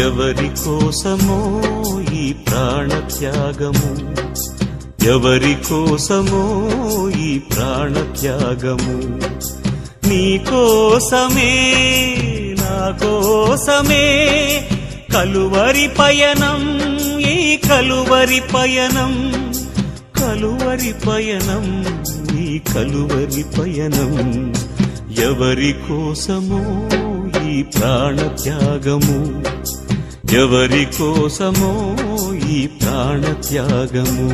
ఎవరి కోసమో ఈ ప్రాణత్యాగము, ఎవరి కోసమో ఈ ప్రాణత్యాగము, నీ కోసమే నా కోసమే కలువరి పయనం, ఈ కలువరి పయనం, కలువరి పయనం, ఈ కలువరి పయనం, ఎవరి కోసమో ఈ ప్రాణత్యాగము, ఎవరి కోసమో ఈ ప్రాణత్యాగము.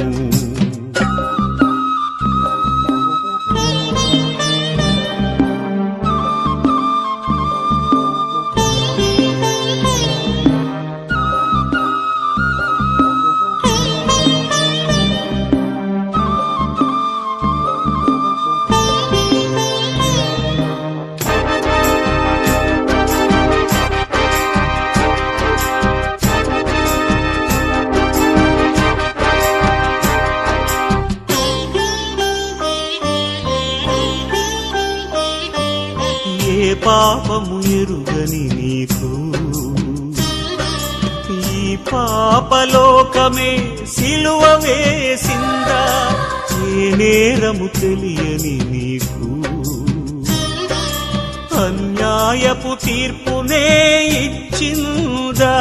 ఏ పాపము ఎరుగని నీకు ఈ పాపలోకమే సిలువ వేసిందా, ఏ నేరము తెలియని నీకు అన్యాయపు తీర్పునే ఇచ్చిందా,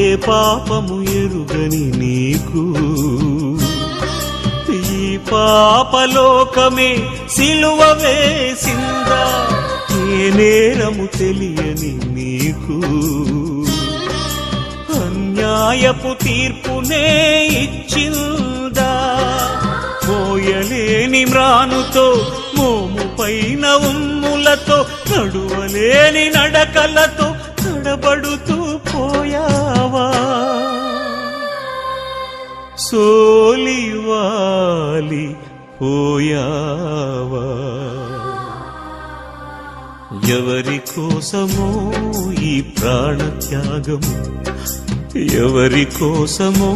ఏ పాపము ఎరుగని నీకు ఈ పాపలోకమే సిలువ వేసిందా, ఏ నేరము తెలియని నీకు అన్యాయపు తీర్పునే ఇచ్చిందా, మోయలేని మ్రానుతో మోము పైన ఉమ్ములతో నడువలేని నడకలతో తడబడుతూ పోయావా, సోలివాలి పోయావా, ఎవరి కోసమో ఈ ప్రాణత్యాగము, ఎవరి కోసమో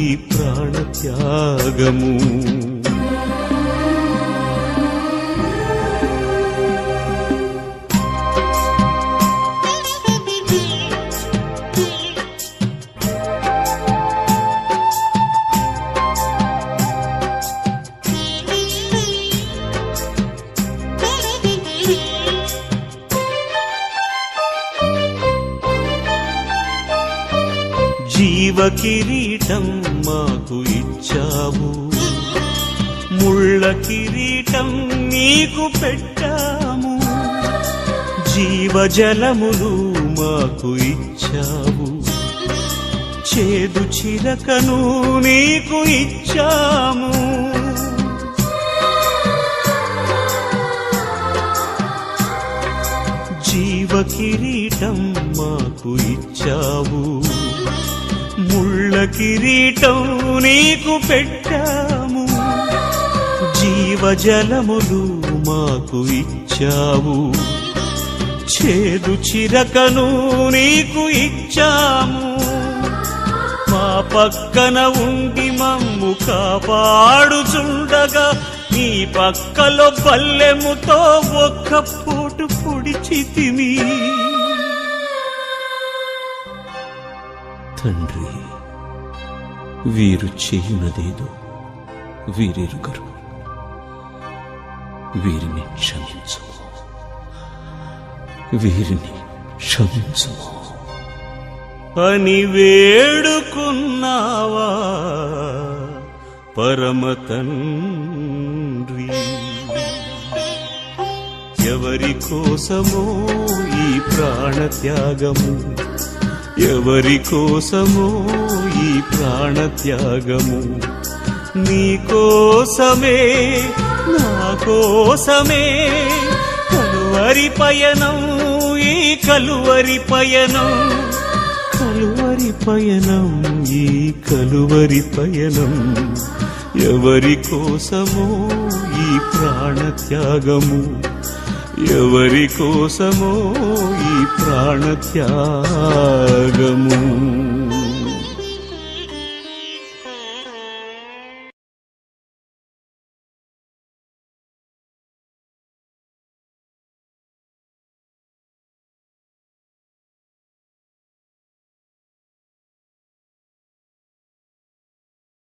ఈ ప్రాణత్యాగము. జీవ కిరీటం మాకు ఇచ్చావు, ముళ్ళ కిరీటం నీకు పెట్టాము, జీవజలములు మాకు ఇచ్చావు, చేదు చిలకను నీకు ఇచ్చాము, జీవ కిరీటం మాకు ఇచ్చావు, ముళ్ళ కిరీటం నీకు పెట్టాము, జీవజలములు మాకు ఇచ్చావు, చేదు చిరకను నీకు ఇచ్చాము, మా పక్కన ఉండి మమ్ము కాపాడుచుండగా నీ పక్కలో బల్లెముతో ఒక్క పోటు పొడిచితిమి. తండ్రి, వీరు చేయునదేదో వీరెరుగరు, వీరిని క్షమించుము, వీరిని క్షమించుము అని వేడుకున్నావా పరమ తండ్రి. ఎవరి కోసమో ఈ ప్రాణత్యాగము, ఎవరి కోసమో ఈ ప్రాణత్యాగము, నీ కోసమే నా కోసమే కలువరి పయనం, ఈ కలువరి పయనం, కలువరి పయనం, ఈ కలువరి పయనం, ఎవరి కోసమో ఈ ప్రాణత్యాగము, ఎవరి కోసమో ఈ ప్రాణత్యాగము.